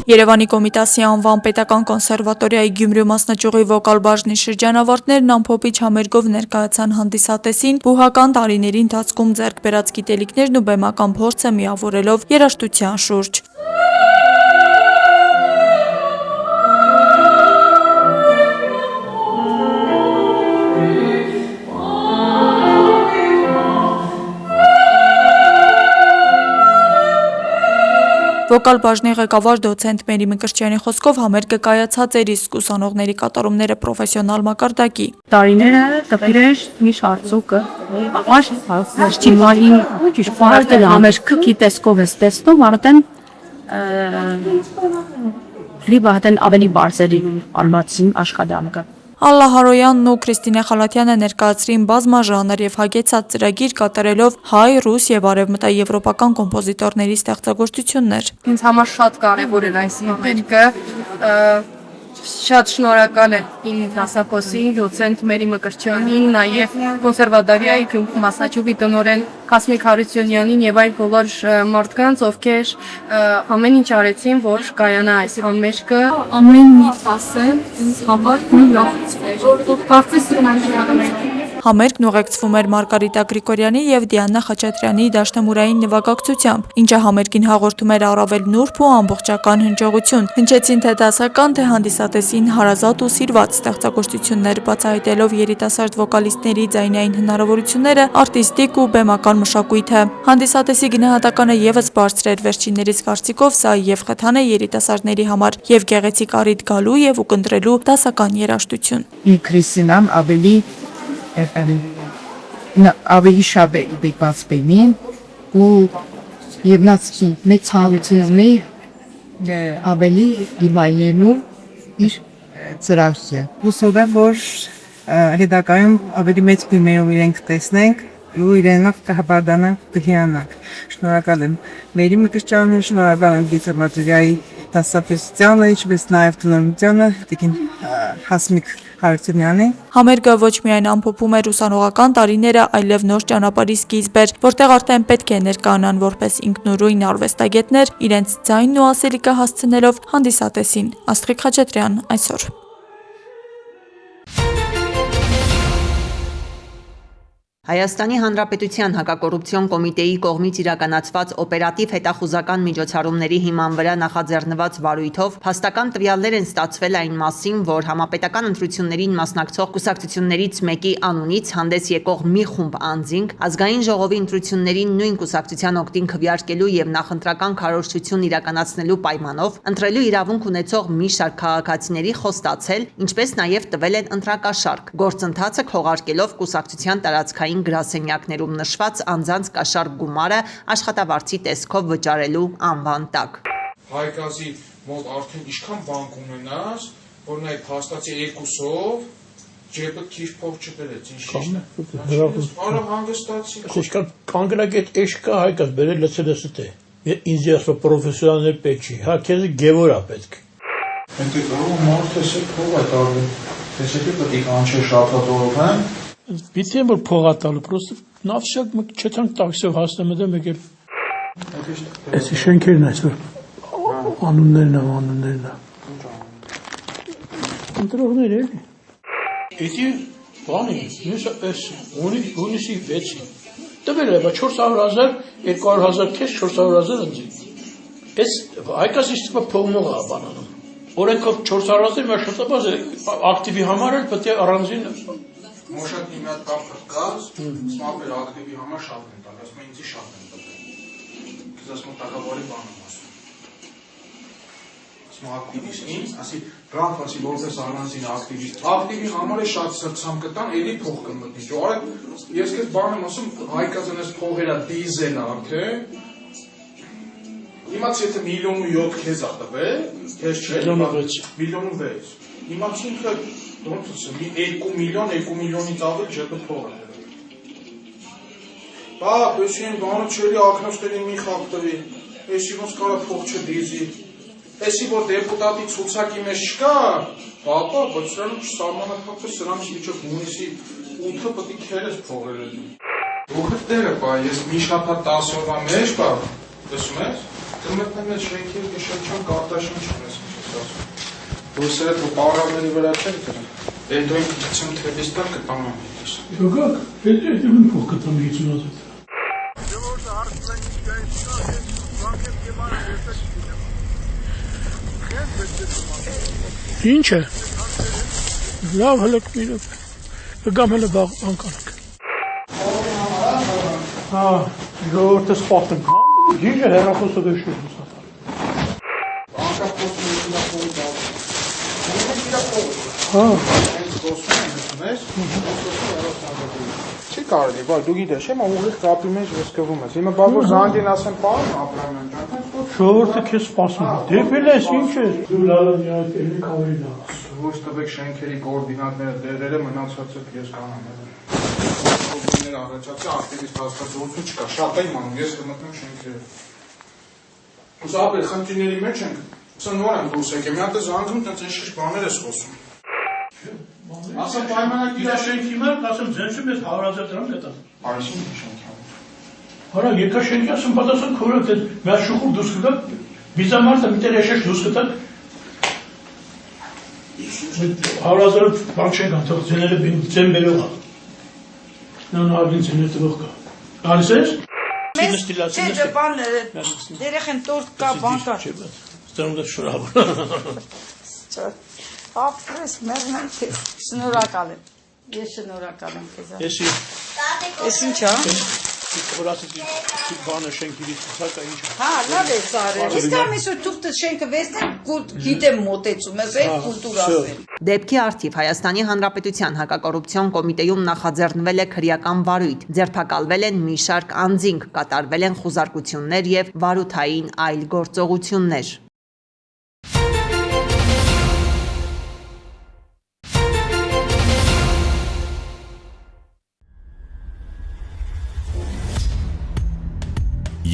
Երևանի Կոմիտասի անվան պետական կոնսերվատորիայի Գյումրու մասնաճյուղի վոկալ բաժնի շրջանավարտներն ամփոփիչ համերգով ներկայացան հանդիսատեսին բուհական տարիների ընթացքում ձեռք բերած գիտելիքներն ու բեմական փորձը միավորելով երաժշտության շուրջ։ Վոկալ բաժնի ղեկավար դոցենտ Մերի Մկրտչյանի խոսքով համերգը կայացած էր, իսկ ուսանողների կատարումները պրոֆեսիոնալ մակարդակի։ Տարիները տպիր էր միշտ արծուկը, աշտիմային ճիշտ համերգը գիտեսկով է տեսնում, արդեն լիբահտեն ավելի բարձրի արմացին աշխատանքը։ Ալլա Հարոյանն ու Քրիստինե Խալաթյանը ներկայացրին բազմաժանր եւ հագեցած ծրագիր կատարելով հայ, ռուս եւ արևմտաեվրոպական կոմպոզիտորների ստեղծագործություններ։ Ինձ համար շատ կարևոր էր այս համերգը, շատ շնորհակալ եմ իմ դասախոսին, դոցենտ Մերի Մկրտչյանին, նաև կոնսերվատորիայի մասնաճյուղի տնօրեն Կասմիկ Հարությունյանին եւ այլ բոլոր մարդկանց, ովքեր ամեն ինչ արեցին, որ կայանա այս համերգը։ Ամեն մի ասել ինձ համար մի լավ Համերգն ուղեկցվում էր Մարգարիտա Գրիգորյանի եւ Դիանա Խաչատրյանի դաշնամուրային նվագակցությամբ, ինչը համերգին հաղորդում էր առավել նուրբ ու ամբողջական հնչողություն։ Հնչեցին թե դասական, թե հանդիսատեսին հարազատ ու սիրված ստեղծագործություններ, բացահայտելով երիտասարդ վոկալիստների ձայնային հնարավորությունները, արտիստիկ ու բեմական մշակույթը։ Հանդիսատեսի գնահատականը եւս բարձր էր վերջիններից կարծիքով, սա եւ խթան է երիտասարդների համար եւ գեղեցիկ առիթ գալու եւ կընտրելու դասական երաժշտություն։ Քրիստինան ավելի շատ է դեպած բեմին ու եւ նա մեծ հալուցումի ավելի դիմայելու իր ծրագիրը։ Հուսով եմ, որ հետագայում ավելի մեծ բեմերով իրենք տեսնենք ու իրենով կհաբարդանանք դիանանք։ Շնորհակալ եմ Մերի Մկրտչյանին, շնորհակալ եմ գիտամատերիայի դասախոսությանը, ինչպես նաև տնօրենությանը, տիկին Կասմիկ Հարությունյանին։ Համերգը ոչ միայն ամփոփում էր ուսանողական տարիները, այլև նոր ճանապարհի սկիզբ էր, որտեղ արդեն պետք է ներկայանան որպես ինքնուրույն արվեստագետներ, իրենց ձայնն ու ասելիքը հասցնելով հանդիսատեսին։ Աստղիկ Խաչատրյան այսօր։ Հայաստանի Հանրապետության հակակոռուպցիոն կոմիտեի կողմից իրականացված օպերատիվ հետախուզական միջոցառումների հիման վրա նախաձեռնված վարույթով փաստական տվյալներ են ստացվել այն մասին, որ համապետական ընտրություններին մասնակցող կուսակցություններից մեկի անունից հանդես եկող մի խումբ անձինք ազգային ժողովի ընտրություններին նույն կուսակցության օգտին քվեարկելու եւ նախընտրական քարոզչություն իրականացնելու պայմանով ընտրելու իրավունք ունեցող մի շարք քաղաքացիների խոստացել, ինչպես նաեւ տվել են ընտրակաշառք, գործընթացը քողարկելով կուսակցության տարածքային գրասենյակներում նշված անձանց կաշառք գումարը աշխատավարձի տեսքով վճարելու անվան տակ։ Հայկազի մոտ արդեն ինչքան բանկ ունենաս, որ այդ փաստացի երկուսով ջեբը քիչ փող չբերեց, ինչ ճիշտ է։ Արա հանգստացի։ Խոսքան կանգնագետ էշկա հայկաց բերել լցելսը։ Ինձ ասա պրոֆեսիոնալ պետք չի, հա քեզ գևորա պետք։ Մենք կարող մարդը սա փող է տալու։ Տեսեք պետք է անչե շաբաթով են։ Պիտի որ փողատալու, պրոստը նավշակ չթանք տաքսիով հասնեմ դեմ եկել։ Էսի շենքերն այսօր անուններն է։ Ընտրողներ էլի։ Էդի բանի, ես հունիսի 6-ին։ Տվել է, 400,000, 200,000 քեզ 400,000 ընձի։ Էս հայկասի ստվա փողնող է բանանում։ Օրենքով 400,000 մեր շտաբազ ակտիվի համար էլ պետք է առանձին Մոշակ մի հատ կամ փրկած, սմապեր ակտիվի համար շատ են տալ, ասում են ինձի շատ են տալ։ Քեզ ասում են տակավորի բան եմ ասում։ Ասում ակտիվիստին, ասի բրանք ասի որպես առանձին ակտիվիստ։ Ակտիվի համար է շատ սրցամ կտան, էլի փող կմտնի։ Ջոարը ես քեզ բան եմ ասում, հայկազն ես փողերա դիզել արդեն։ Իմաց եթե 1,7 քեզ ա տվել, քեզ չէ, 1,6 Հիմա ինքը ոնց ասեմ, 2 միլիոն, 2 միլիոնից ավել ջեբը փող է։ Բա, եսին բանը չելի ակնոստերի մի խաղ տվի, եսի ոնց կարա փող չդիզի, եսի որ դեպուտատի ցուցակի մեջ չկա, ապա, բայց սրանով չսահմանափակվի սրանից միջով հունիսի 8-ը պետք է քերես փողերը դու։ Ուղղը դերը, բա, ես մի շաբաթ 10 օրվա մեջ, բա, Տեսնում ես։ Դրմետնեմ ես շենքի շենքան կարտաշին չունես ինչ ասում։ Դուսերը դու պարավների վրա չեն դրում։ Դու ինքը գցում թեբիստան կտամ ամենից։ Գոգակ, հետո ուն փոխ կտամ 50 հազար։ Դուրս հարցնեն ինչ կայացնա, բանկեր կեմանը վերցես Ինչ է։ Լավ հլակ միրը։ Գամ հələ բանկանակ։ Հա, ժողովուրդը սպասում։ Ինչ է հեռախոսը դեշում սատար։ Բանկապոստը մեկնապողի դավ։ Հա։ Չի կարելի, բա դու գիտես, հիմա ուղիղ կապի մեջ վսկվում ես։ Հիմա բա որ զանգին ասեմ, պարոն Աբրամյան ջան, Ժողովուրդը քեզ սպասում է։ Դեպել ես ինչ է։ Դու լավ միակ էլի կավերի դա։ ոչ տվեք շենքերի կոորդինատները դերերը մնացածը ես կանեմ։ Ներ առաջացի ակտիվիստ հաստատություն չկա, շատ է իմանում, ես կմտնեմ շենքերը։ Ուզաբեր խնդիրների մեջ ենք, սա նոր եմ դուրս եկել, մի հատ է զանգում, տենց ինչ բաներ ես խոսում։ Ասեմ պայմանակ Իրա շենքի մոտ, ասեմ ձենշում ես 100,000 դրամ կտամ։ Արիշին շենքի։ Հորա երկա շենքի ասում պատասխան քորը դες մեր շուխուր դուրս կտա վիզամարտը միտեր եշեշ դուրս կտա 100,000 բանկ չեն կան ձեները ձեն բերող է նոն արգին ձեներ տվող կա գալիս ես Չէ, բան երեխեն տորտ կա, բան կա։ ստանում դա շնորհավոր Ապրես, մերնան քեզ։ Շնորհակալ եմ։ Ես շնորհակալ եմ քեզ։ Էս ինչ է։ Որացի բանը շենքից ցածա ինչ։ Հա, լավ է սարել։ Իսկ ամիսը դուք շենքը վեստեն գիտեմ մոտեցում, ես այդ կուլտուրասն։ Դեպքի արդիվ Հայաստանի Հանրապետության հակակոռուպցիոն կոմիտեում նախաձեռնվել է քրեական վարույթ, ձերբակալվել են մի շարք անձինք, կատարվել են խուզարկություններ եւ վարութային այլ գործողություններ։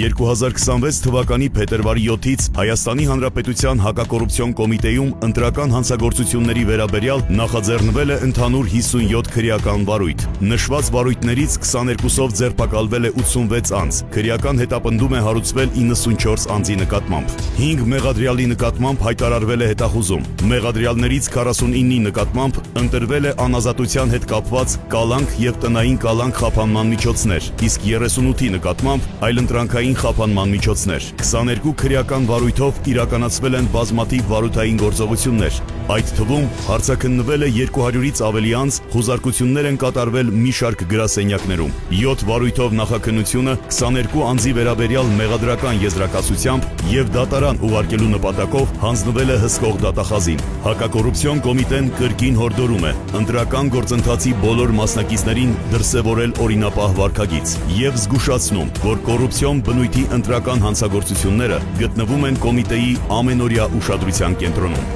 2026 թվականի փետրվարի 7-ից Հայաստանի Հանրապետության հակակոռուպցիոն կոմիտեում ընտրական հանցագործությունների վերաբերյալ նախաձեռնվել է ընդհանուր 57 քրեական վարույթ։ Նշված վարույթներից 22-ով ձերբակալվել է 86 անձ, քրեական հետապնդում է հարուցվել 94 անձի նկատմամբ։ 5 մեղադրյալի նկատմամբ հայտարարվել է հետախուզում։ Մեղադրյալներից 49-ի նկատմամբ ընտրվել է անազատության հետ կապված կալանք եւ տնային կալանք խափանման միջոցներ, իսկ 38-ի նկատմամբ այլընտրանքային խափանման միջոցներ։ 22 քրեական վարույթով իրականացվել են բազմաթիվ վարութային գործողություններ։ Այդ թվում հարցաքննվել է 200-ից ավելի անձ, խուզարկություններ են կատարվել մի շարք գրասենյակներում։ 7 վարույթով նախաքննությունը 22 անձի վերաբերյալ մեղադրական եզրակացությամբ եւ դատարան ուղարկելու նպատակով հանձնվել է հսկող դատախազին։ Հակակոռուպցիոն կոմիտեն կրկին հորդորում է ընտրական գործընթացի բոլոր մասնակիցներին դրսևորել օրինապահ վարքագիծ եւ զգուշացնում, որ կոռուպցիոն բնույթի ընտրական հանցագործությունները գտնվում են կոմիտեի ամենօրյա ուշադրության կենտրոնում։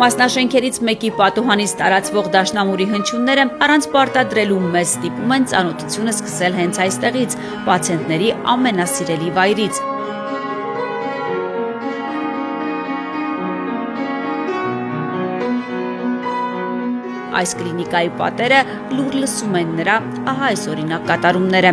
Մասնաշենքերից մեկի պատուհանից տարածվող դաշնամուրի հնչյունները առանց պարտադրելու մեզ ստիպում են ծանոթությունը սկսել հենց այստեղից, պացիենտների ամենասիրելի վայրից։ Այս կլինիկայի պատերը լուր լսում են նրա, ահա այս օրինակ կատարումները։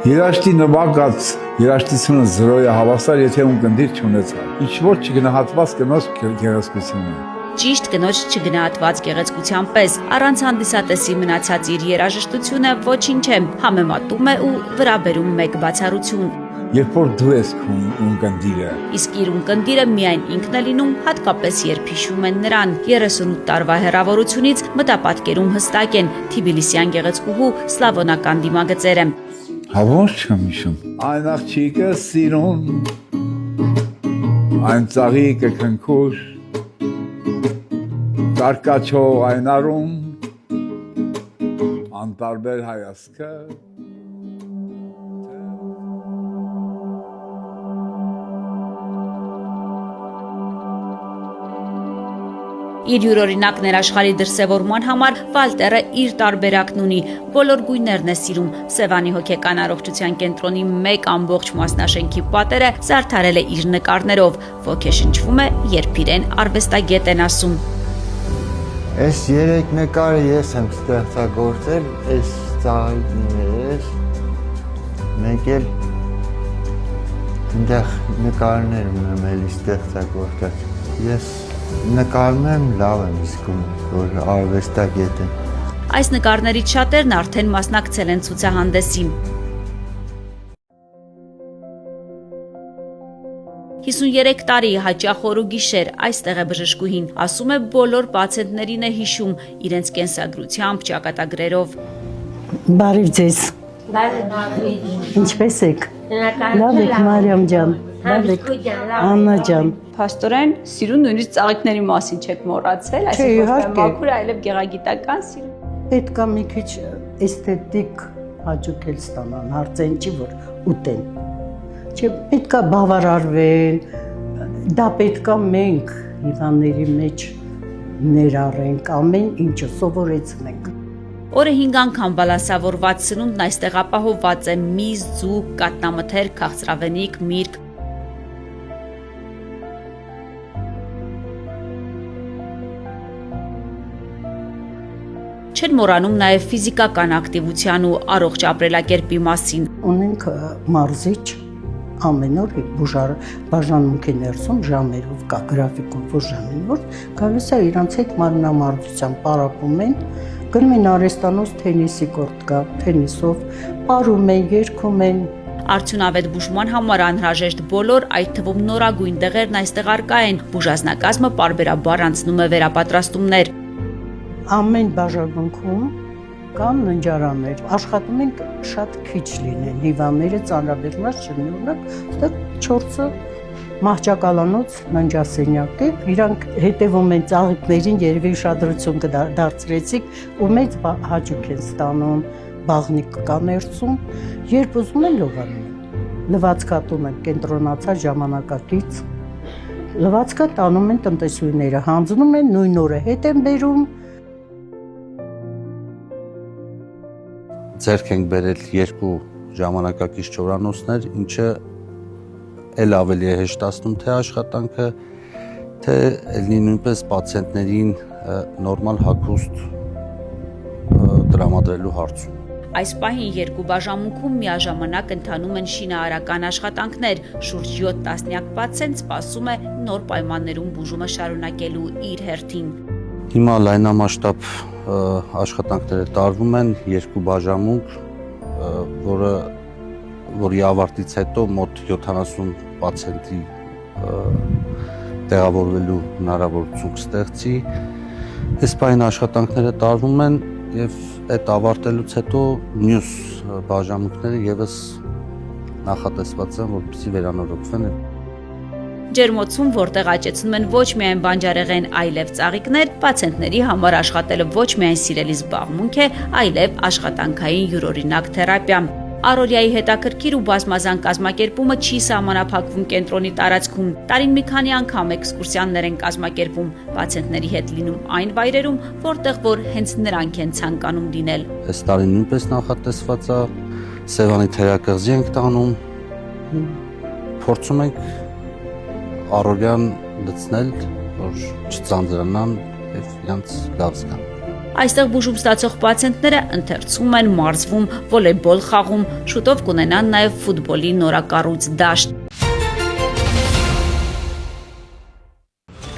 Երաշտի նվագած երաշտությունը զրո է հավասար, եթե ունկնդիր չունեցա։ Ինչ որ չգնահատված կնոջ գեղեցկությունը։ Ճիշտ կնոջ չգնահատված գեղեցկության պես, առանց հանդիսատեսի մնացած իր երաժշտությունը ոչինչ է, համեմատում է ու վրաբերում մեկ բացառություն։ Երբ որ դու ես քո ունկնդիրը։ Իսկ իր ունկնդիրը միայն ինքն է լինում, հատկապես երբ հիշում են նրան։ 38 տարվա հեռավորությունից մտապատկերում հստակ են թիբիլիսյան գեղեցկուհու սլավոնական դիմագծերը։ Հա ոնց չեմ հիշում։ Այն աղջիկը սիրուն, այն ծաղիկը քնքուշ, կարկաչող այն արում, անտարբեր հայացքը։ Իր յուրօրինակ ներաշխարհի դրսևորման համար Վալտերը իր տարբերակն ունի, բոլոր գույներն է սիրում։ Սևանի հոգեկան առողջության կենտրոնի մեկ ամբողջ մասնաշենքի պատերը զարդարել է իր նկարներով, ոգեշնչվում է, երբ իրեն արվեստագետ են ասում։ Այս երեք նկարը ես եմ ստեղծագործել, այս ծաղիկներս, մեկ էլ այնտեղ նկարներ ունեմ էլի ստեղծագործած։ Ես նկարում եմ, լավ եմ իսկում, որ արվեստագետ եմ։ Այս նկարներից շատերն արդեն մասնակցել են ցուցահանդեսին։ 53 տարի հաճախ օր ու գիշեր այստեղ է բժշկուհին, ասում է բոլոր պացիենտներին է հիշում իրենց կենսագրությամբ, ճակատագրերով։ Բարև ձեզ։ Ինչպես եք։ Լավ եք Մարիամ ջան, լավ եք Աննա ջան։ Փաստորեն սիրուն նույնիսկ ծաղիկների մասին չեք մոռացել, այսինքն մաքուր այլև գեղագիտական սիրուն։ Պետք է մի քիչ էսթետիկ հաճույքել ստանան, հարցեն չի որ ուտեն։ Չէ, պետք է բավարարվեն, դա պետք է մենք հիվանդների մեջ ներառենք, ամեն ինչը սովորեցնենք։ Օրը 5 անգամ բալասավորված սնունդն այստեղ ապահովված է միս, ձուկ, կատնամթերք, քաղցրավենիք, միրգ։ Չեն մոռանում նաև ֆիզիկական ակտիվության ու առողջ ապրելակերպի մասին։ Ունենք մարզիչ, ամեն օր բաժանմունքի ներսում ժամերով կա գրաֆիկում, որ ժամին որ գալիս է իրանց հետ մանրամարզությամբ պարապում են, գնում են արեստանոց թենիսի կորտ կա, թենիսով պարում են, երգում են։ Արդյունավետ բուժման համար անհրաժեշտ բոլոր, այդ թվում նորագույն դեղերն այստեղ առկա են։ Բուժազնակազմը պարբերաբար անցնում է վերապատրաստումներ։ Ամեն բաժանմունքում կան ննջարաններ, աշխատում ենք շատ քիչ լինեն, հիվանդները ծանրաբեռնված չլինի, օրինակ, այստեղ 4-ը մահճակալանոց ննջասենյակ է, իրանք հետևում են ծաղիկներին, երևի ուշադրություն կդարձրեցիք, ու մեծ հաճույք են ստանում, բաղնիկ կա ներսում, երբ ուզում են լողանում են, լվացքատում են կենտրոնացած ժամանակակից, լվացքա տանում են տնտեսուհիները, հանձնում են, նույն օրը հետ են բերում։ Ձեռք ենք բերել 2 ժամանակակից չորանոցներ, ինչը էլ ավելի է հեշտացնում թե աշխատանքը, թե ելնի նույնպես պացիենտներին նորմալ հագուստ տրամադրելու հարցում։ Այս պահին 2 բաժանմունքում միաժամանակ ընթանում են շինարարական աշխատանքներ, շուրջ 7 տասնյակ պացիենտ սպասում է նոր պայմաններում բուժումը շարունակելու իր հերթին։ Հիմա լայնամասշտաբ աշխատանքները տարվում են 2 բաժանմունք, որի ավարտից հետո մոտ 70 պացիենտի տեղավորվելու հնարավորություն կստեղծի։ Այս պահին աշխատանքները տարվում են եւ այդ ավարտելուց հետո մյուս բաժանմունքները եւս նախատեսված են, որպեսզի վերանորոգվեն։ Ջերմոցում, որտեղ աճեցնում են ոչ միայն բանջարեղեն, այլև ծաղիկներ, պացիենտների համար աշխատելը ոչ միայն սիրելի զբաղմունք է, այլև աշխատանքային յուրօրինակ թերապիա։ Առօրյայի հետաքրքիր ու բազմազան կազմակերպումը չի սահմանափակվում կենտրոնի տարածքում։ Տարին մի քանի անգամ էքսկուրսիաներ են կազմակերպում, պացիենտների հետ լինում այն վայրերում, որտեղ որ հենց նրանք են ցանկանում լինել։ Այս տարի նույնպես նախատեսված է, Սևանի թերակղզի ենք տանում, փորձում ենք առօրյան լցնել, որ չծանձրանան եւ իրանց լավ զգան։ Այստեղ բուժում ստացող պացիենտները ընթերցում են, մարզվում, վոլեյբոլ խաղում, շուտով կունենան նաև ֆուտբոլի նորակառույց դաշտ։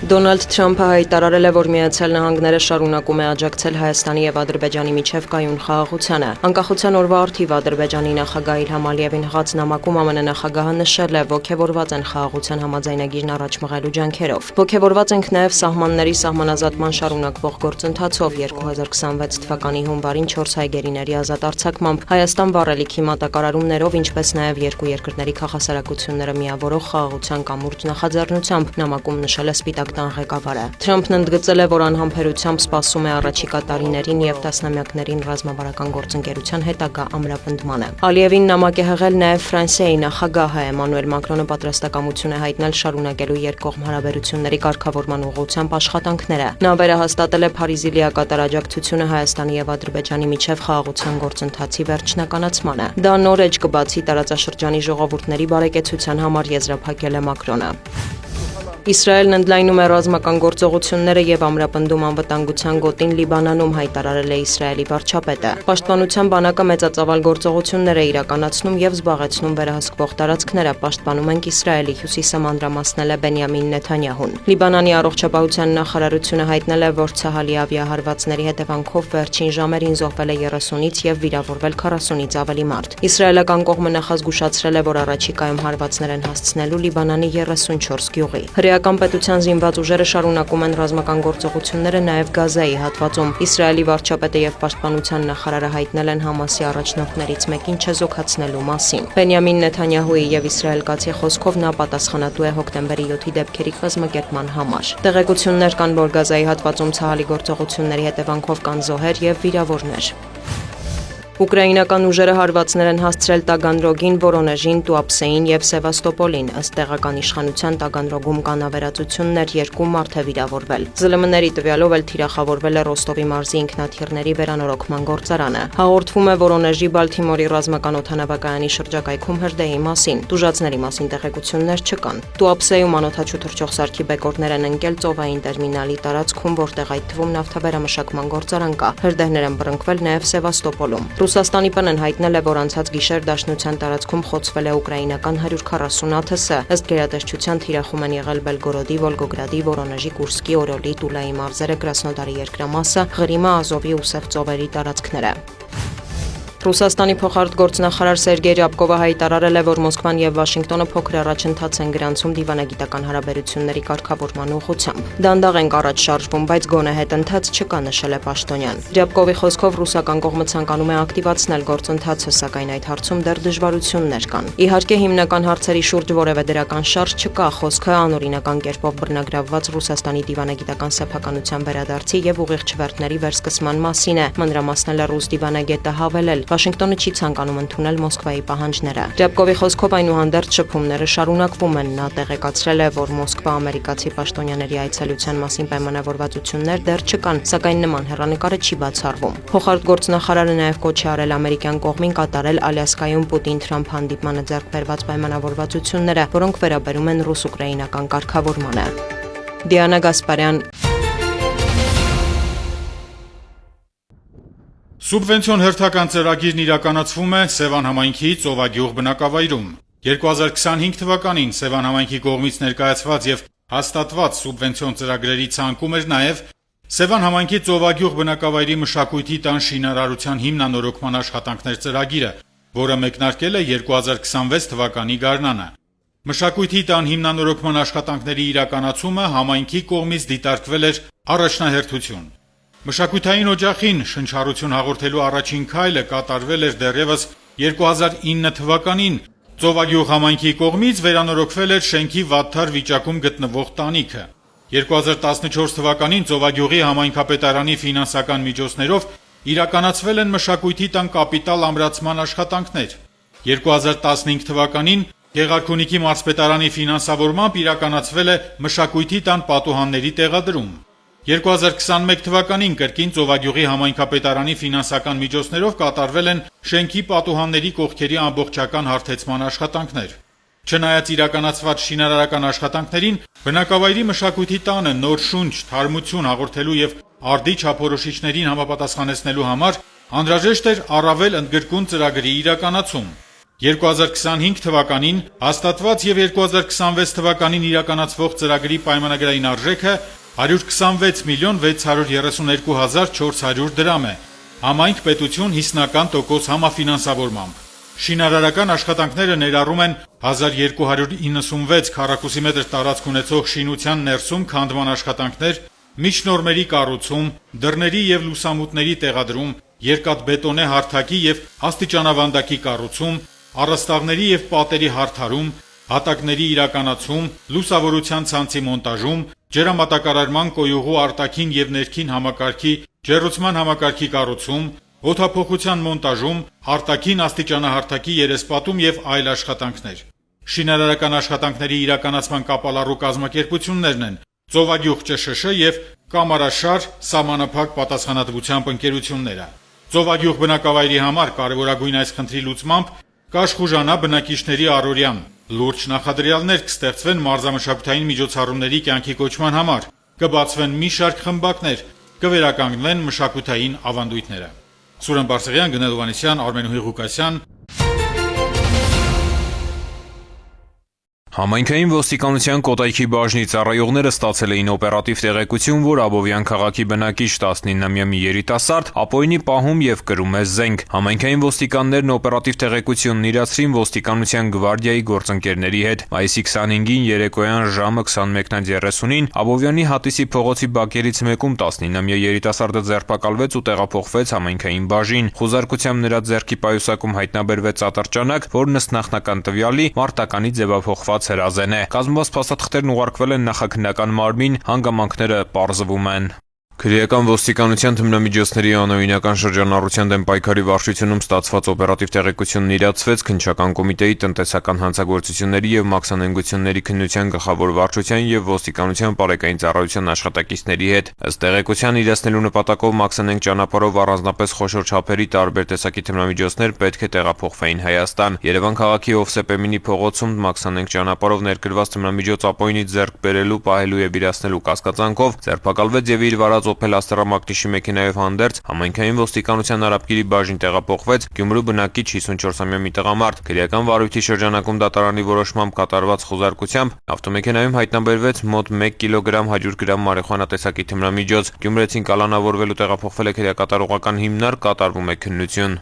Դոնալդ Թրամփը հայտարարել է, որ Միացյալ Նահանգները շարունակում է աջակցել Հայաստանի եւ Ադրբեջանի միջև կայուն խաղաղությանը։ Անկախության օրվա առթիվ Ադրբեջանի նախագահ Իլհամ Ալիևին հղած նամակում ԱՄՆ նախագահը նշել է, ոգևորված են խաղաղության համաձայնագիրն առաջ մղելու ջանքերով։ Ոգևորված ենք նաեւ սահմանների սահմանազատման շարունակվող գործընթացով 2026 թվականի հունվարին 4 հայգերիների ազատ արձակմամբ Հայաստան վառելիքի մատակարարումներով, ինչպես նաեւ երկու երկրների քաղաքասարակությունները միավորող խաղաղության կամուրջ նախաձեռնությամբ նամակում նշել է Սպիտակ ղեկավարը։ Թրամփն ընդգծել է, որ անհամբերությամբ սպասում է առաջիկա տարիներին եւ տասնամյակներին ռազմավարական գործընկերության հետագա ամրապնդմանը։ Ալիևին նամակ է հղել նաեւ Ֆրանսիայի նախագահը Էմանուել Մակրոնը պատրաստակամություն է հայտնել շարունակելու երկկողմ հարաբերությունների կարգավորման ուղղությամբ աշխատանքները։ Նա վերահաստատել է Փարիզի լիակատար աջակցությունը Հայաստանի եւ Ադրբեջանի միջև խաղաղության գործընթացի վերջնականացմանը։ Դա նոր էջ կբացի տարածաշրջանի ժողովուրդների բարեկեցության համար, եզրափակել է Մակրոնը։ Իսրայելն ընդլայնում է ռազմական գործողությունները եւ ամրապնդում անվտանգության գոտին Լիբանանում, հայտարարել է Իսրայելի վարչապետը։ Պաշտպանության բանակը մեծածավալ գործողություններ է իրականացնում եւ զբաղեցնում վերահսկվող տարածքները, պաշտպանում ենք Իսրայելի, հյուսիսը մանրամասնել է Բենյամին Նեթանյահուն։ Լիբանանի առողջապահության նախարարությունը հայտնել է, որ ցահալի ավիահարվածների հետևանքով վերջին ժամերին զոհվել է 30-ից եւ վիրավորվել 40-ից ավելի մարդ։ Իսրայելական կողմը նախազգուշացրել է, որ առաջիկայում հարվածներ են հասցնելու Լիբանանի 34 գյուղի։ Հրեական պետության զինված ուժերը շարունակում են ռազմական գործողությունները նաև Գազայի հատվածում։ Իսրայելի վարչապետը եւ պաշտպանության նախարարը հայտնել են Համասի առաջնորդներից մեկին չեզոքացնելու մասին։ Բենյամին Նեթանյահուի եւ իսրայելկացի խոսքով նա պատասխանատու է հոկտեմբերի 7-ի դեպքերի կազմակերպման համար։ Տեղեկություններ կան, որ Գազայի հատվածում ցահալի գործողությունների հետևանքով կան զոհեր եւ վիրավորներ։ Ուկրաինական ուժերը հարվածներ են հասցրել Տագանրոգին, Վորոնեժին, Տուապսեին եւ Սևաստոպոլին։ Ըստ տեղական իշխանության Տագանրոգում կան ավերածություններ, 2 մարդ է վիրավորվել։ ԶԼՄ-ների տվյալով էլ թիրախավորվել է Ռոստովի մարզի ինքնաթիռների վերանորոգման գործարանը։ Հաղորդվում է Վորոնեժի Բալթիմորի ռազմական օդանավակայանի շրջակայքում հրդեհի մասին։ Տուժածների մասին տեղեկություններ չկան։ Տուապսեում անօդաչու թռչող սարքի բեկորներ են ընկել ծովային տերմինալի տարածքում, որտեղ այդ թվում նավթավերամշակման գործարան կա։ Հրդեհներ են բռնկվել նաև Սևաստոպոլում։ Ռուսաստանի ՊՆ-ն հայտնել է, որ անցած գիշեր դաշնության տարածքում խոցվել է ուկրաինական 140 ԱԹՍ։ Ըստ գերատեսչության թիրախում են եղել Բելգորոդի, Վոլգոգրադի, Վորոնեժի, Կուրսկի, Օրոլի, Տուլայի մարզերը, Կրասնոդարի երկրամասը, Ղրիմը, Ազովի ու Սև ծովերի տարածքները։ Ռուսաստանի փոխարտգործնախարար Սերգեյ Ռյաբկովը հայտարարել է, որ Մոսկվան եւ Վաշինգտոնը փոքր առաջընթաց են գրանցում դիվանագիտական հարաբերությունների կարգավորման ուղղությամբ։ Դանդաղ ենք առաջ շարժվում, բայց գոնե հետընթաց չկա, նշել է պաշտոնյան։ Ռյաբկովի խոսքով ռուսական կողմը ցանկանում է ակտիվացնել գործընթացը, սակայն այդ հարցում դեռ դժվարություններ կան։ Իհարկե, հիմնական հարցերի շուրջ որևէ դրական շարժ չկա, խոսքը անօրինական կերպով բռնագրավված Ռուսաստանի դիվանագիտական սեփականության վերադարձի եւ ուղիղ չվերթների վերսկսման մասին է, մանրամասնել է ռուս դիվանագետը, հավելել. Վաշինգտոնը չի ցանկանում ընդունել Մոսկվայի պահանջները։ Ռյաբկովի խոսքով այնուհանդերձ շփումները շարունակվում են։ Նա տեղեկացրել է, որ Մոսկվա ամերիկացի պաշտոնյաների այցելության մասին պայմանավորվածություններ դեռ չկան, սակայն նման հեռանկարը չի բացառվում։ Փոխարտգործնախարարը նաև կոչ է արել ամերիկյան կողմին կատարել Ալյասկայում Պուտին-Թրամփ հանդիպմանը ձեռք բերված պայմանավորվածությունները, որոնք վերաբերում են ռուս-ուկրաինական կարգավորմանը։ Դիանա Գասպարյան, Սուբվենցիոն հերթական ծրագիրն իրականացվում է Սևան համայնքի Ծովագյուղ բնակավայրում։ 2025 թվականին Սևան համայնքի կողմից ներկայացված եւ հաստատված սուբվենցիոն ծրագրերի ցանկում էր նաեւ Սևան համայնքի Ծովագյուղ բնակավայրի մշակույթի տան շինարարության հիմնանորոգման աշխատանքներ ծրագիրը, որը մեկնարկել է 2026 թվականի գարնանը։ Մշակույթի տան հիմնանորոգման աշխատանքների իրականացումը համայնքի կողմից դիտարկվել էր առաջնահերթություն։ Մշակութային օջախին շնչառություն հաղորդելու առաջին քայլը կատարվել էր դեռևս 2009 թվականին։ Ծովագյուղ համայնքի կողմից վերանորոգվել էր շենքի վատթար վիճակում գտնվող տանիքը։ 2014 թվականին Ծովագյուղի համայնքապետարանի ֆինանսական միջոցներով իրականացվել են մշակույթի տան կապիտալ ամրացման աշխատանքներ։ 2015 թվականին Գեղարքունիքի մարզպետարանի ֆինանսավորմամբ իրականացվել է մշակույթի տան պատուհանների տեղադրում։ 2021 թվականին կրկին Ծովագյուղի համայնքապետարանի ֆինանսական միջոցներով կատարվել են շենքի պատուհանների կողքերի ամբողջական հարթեցման աշխատանքներ։ Չնայած իրականացված շինարարական աշխատանքներին, բնակավայրի մշակույթի տանը նոր շունչ, թարմություն հաղորդելու եւ արդի չափորոշիչներին համապատասխանեցնելու համար անհրաժեշտ էր առավել ընդգրկուն ծրագրի իրականացում։ 2025 թվականին հաստատված եւ 2026 թվականին իրականացվող ծրագրի պայմանագրային արժեքը 126 միլիոն 632 հազար 400 դրամ է, համայնք պետություն 50% համաֆինանսավորմամբ։ Շինարարական աշխատանքները ներառում են 1296 քառակուսի մետր տարածք ունեցող շինության ներսում քանդման աշխատանքներ, միջնորմերի կառուցում, դռների եւ լուսամուտների տեղադրում, երկաթբետոնե հարթակի եւ աստիճանավանդակի կառուցում, առաստաղների եւ պատերի հարթարում, հատակների իրականացում, լուսավորության ցանցի մոնտաժում, ջրամատակարարման կոյուղու արտաքին եւ ներքին համակարգի, ջեռուցման համակարգի կառուցում, օդափոխության մոնտաժում, արտաքին աստիճանահարթակի երեսպատում եւ այլ աշխատանքներ։ Շինարարական աշխատանքների իրականացման կապալառու կազմակերպություններն են Ծովագյուղ ՃՇՇ եւ Կամարաշար սահմանափակ պատասխանատվությամբ ընկերությունները։ Ծովագյուղ բնակավայրի համար կարևորագույն այս խնդրի լուծմամբ կաշխուժանա բնակիչների առօրյան, Լուրջ նախադրյալներ կստեղծվեն մարզամշակութային միջոցառումների կյանքի կոչման համար, կբացվեն մի շարք խմբակներ, կվերականգնվեն մշակութային ավանդույթները։ Սուրեն Բարսեղյան, Գնել Հովհաննիսյան, Արմենուհի Ղուկասյան։ Համայնքային ոստիկանության Կոտայքի բաժնի ծառայողները ստացել էին օպերատիվ տեղեկություն, որ Աբովյան քաղաքի բնակիչ 19-ամյա մի երիտասարդ ապօրինի պահում եւ կրում է զենք։ Համայնքային ոստիկաններն օպերատիվ տեղեկությունն իրացրին ոստիկանության գվարդիայի գործընկերների հետ։ Մայիսի 25-ին երեկոյան ժամը 21:30-ին Աբովյանի Հատիսի փողոցի բակերից մեկում 19-ամյա երիտասարդը ձերբակալվեց ու տեղափոխվեց համայնքային բաժին։ Խոզարկությամբ նրա ձեռքի պայուսակում հայտնաբերվեց ատրճանակ, որն ըստ նախնական տվյալի մարտականի ձևափոխված հրազեն է։ Կազմված փաստաթղթերն ուղարկվել են նախաքննական մարմին, հանգամանքները պարզվում են։ Քրեական ոստիկանության թմրամիջոցների անօրինական շրջանառության դեմ պայքարի վարչությունում ստացված օպերատիվ տեղեկությունն իրացվեց քննչական կոմիտեի տնտեսական հանցագործությունների եւ մաքսանենգությունների քննության գլխավոր վարչության եւ ոստիկանության բարեկային ծառայության աշխատակիցների հետ։ Ըստ տեղեկության իրացնելու նպատակով մաքսանենգ ճանապարհով առանձնապես խոշոր չափերի տարբեր տեսակի թմրամիջոցներ պետք է տեղափոխվեին Հայաստան։ Երևան քաղաքի Օվսեպեմինի փողոցում մաքսանենգ ճանապարհով ներկրված թմրամիջոց ապօրինի ձեռք բերելու, պահելու եւ իրացնելու կասկածանքով ձերբակալվեց եւ իր վարած Օփել Աստրա Մակնիշի մեքենայով հանդերձ համայնքային ոստիկանության Արաբկիրի բաժին տեղափոխվեց Գյումրու բնակիչ 54-ամյա մի տղամարդ։ Քրեական վարույթի շրջանակում դատարանի որոշմամբ կատարված խոզարկությամբ ավտոմեքենայում հայտնաբերվեց մոտ 1 կիլոգրամ 100 գրամ մարիխուանա տեսակի թմրամիջոց։ Գյումրեցին կալանավորվելու տեղափոխվել է քրեակատարողական հիմնարկ, կատարվում է քննություն։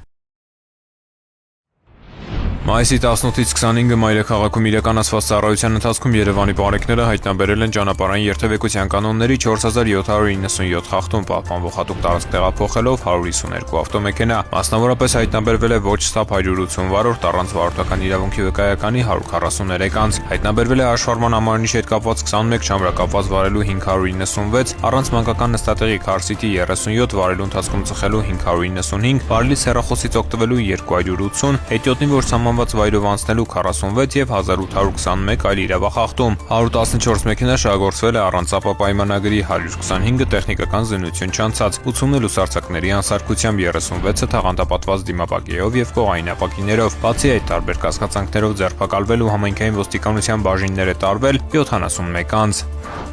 Մայիսի 18-ից 25-ը մայրաքաղաքում իրականացված ծառայության ընթացքում Երևանի բարեկները հայտնաբերել են ճանապարհային երթևեկության կանոնների 4797 խախտում, պահպանվող հատուկ տարածք տեղափոխելով 152 ավտոմեքենա։ Մասնավորապես հայտնաբերվել է ոչ ստապ 180 վարորդ, առանց վարորդական իրավունքի վկայականի 143 անձ։ Հայտնաբերվել է հաշվառման համարնիշի հետ կապված 21, չամրակապված վարելու 596, առանց մանկական նստատեղի քարսիտի 37, վարելու ընթացքում ծխելու 595, վարելիս հեռախոսից օգտվելու 280, հետիոտնի որ վայրով անցնելու 46 եւ 1821 այլ իրավախախտում։ 114 մեքենա շահագործվել է առանց ապա պայմանագրի, 125-ը տեխնիկական զինություն չանցած, 80-ը լուսարձակների անսարքությամբ, 36-ը թաղանթապատված դիմապակեով եւ կողային ապակիներով։ Բացի այդ, տարբեր կասկածանքներով ձերբակալվել ու համայնքային ոստիկանության բաժիններ է տարվել 71 անձ։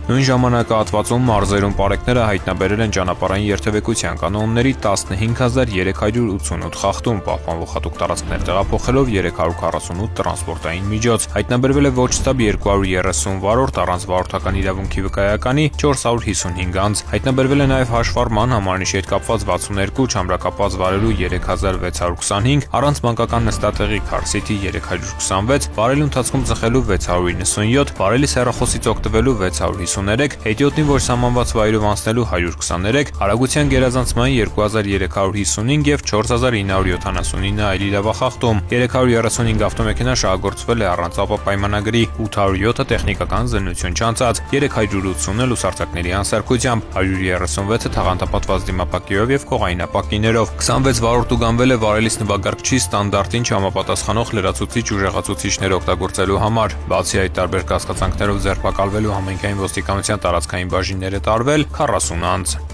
Նույն ժամանակահատվածում մարզերում պարեկները հայտնաբերել են ճանապարհային երթևեկության կանոնների 15388 խախտում, պահպանվող հատուկ տարածքներ տեղափոխելով 348 տրանսպորտային միջոց։ Հայտնաբերվել է ոչ ստապ 230 վարորդ, առանց վարորդական իրավունքի վկայականի 455 անձ։ Հայտնաբերվել է նաև հաշվառման համարնիշի հետ կապված 62, չամրակապված վարելու 3625, առանց մանկական նստատեղի քարսիտի 326, վարելու ընթացքում ծխելու 697, վարելիս հեռախոսից օգտվելու 653, հետիոտնի որ սահմանված վայրով անցնելու 123, արագության գերազանցման 2355 եւ 4979 այլ իրավախախտում։ 335 ավտոմեքենա շահագործվել է առանց ապա պայմանագրի, 807-ը տեխնիկական զինություն չանցած, 380-ը լուսարձակների անսարքությամբ, 136-ը թաղանթապատված դիմապակեով եւ կողային ապակիներով, 26 վարորդ ուղղանվել է վարելիս նվագարկչի ստանդարտին չհամապատասխանող լրացուցիչ ուժեղացուցիչներ օգտագործելու համար։ Բացի այդ, տարբեր կասկածանքներով ձերբակալվելու համայնքային ոստիկանության տարածքային բաժիններ է տարվել 40 անձ։